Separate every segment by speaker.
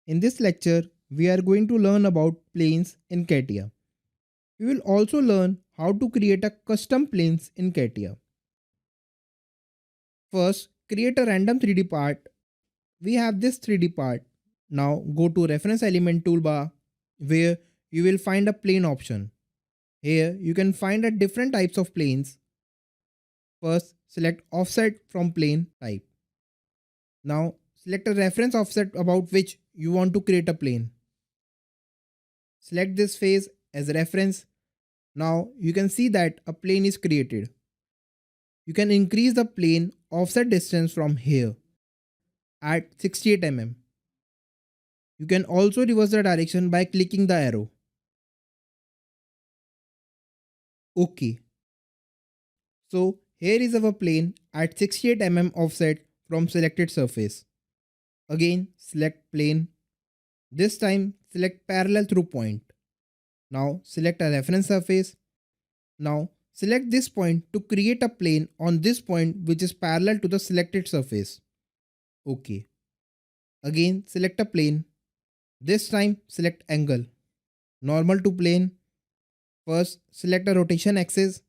Speaker 1: In this lecture, we are going to learn about planes in Catia. We will also learn how to create a custom planes in Catia. First, create a random 3D part. We have this 3D part. Now go to reference element toolbar where you will find a plane option. Here you can find a different types of planes. First, select offset from plane type. Now select a reference offset about which you want to create a plane. Select this face as a reference. Now you can see that a plane is created. You can increase the plane offset distance from here at 68 mm. You can also reverse the direction by clicking the arrow. OK. So here is our plane at 68 mm offset from selected surface. Again select plane. This time select parallel through point. Now select a reference surface. Now select this point to create a plane on this point which is parallel to the selected surface. OK. Again select a plane. This time select angle. Normal to plane. First select a rotation axis.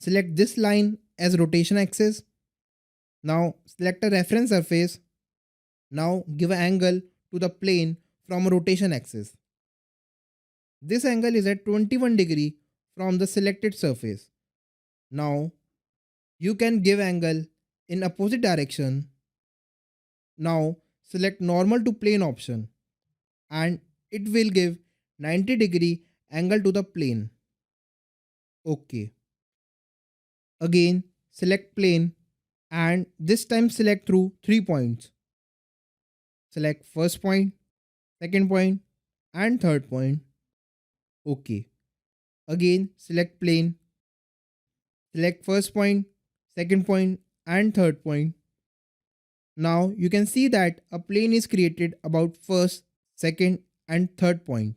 Speaker 1: Select this line as rotation axis. Now select a reference surface. Now give an angle to the plane from a rotation axis. This angle is at 21 degree from the selected surface. Now you can give angle in opposite direction. Now select normal to plane option and it will give 90 degree angle to the plane. OK. Again select plane and this time select through 3 points. Select first point, second point and third point. OK. Again select plane. Select first point, second point and third point. Now you can see that a plane is created about first, second and third point.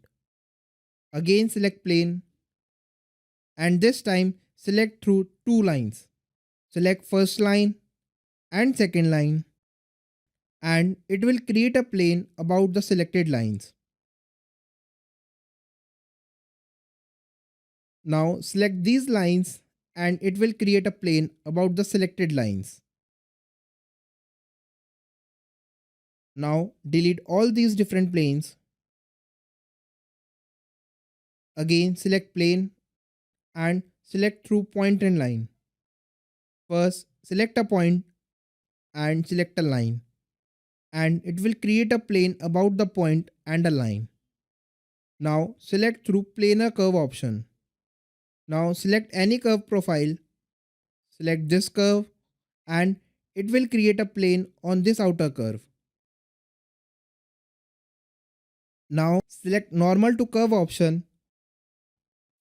Speaker 1: Again select plane and this time select through 2 lines. Select first line and second line and it will create a plane about the selected lines. Now select these lines and it will create a plane about the selected lines. Now delete all these different planes. Again select plane and select through point and line. First select a point and select a line and it will create a plane about the point and a line. Now select through planar curve option. Now select any curve profile. Select this curve and it will create a plane on this outer curve. Now select normal to curve option.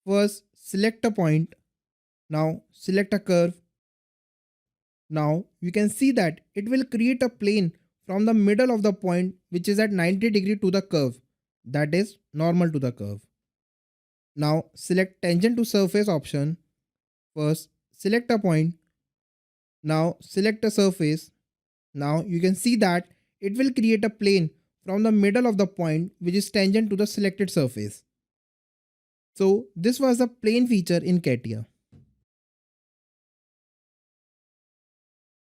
Speaker 1: First select a point. Now select a curve. Now you can see that it will create a plane from the middle of the point which is at 90 degree to the curve, that is normal to the curve. Now select tangent to surface option. First select a point. Now select a surface. Now you can see that it will create a plane from the middle of the point which is tangent to the selected surface. So this was the plane feature in Catia.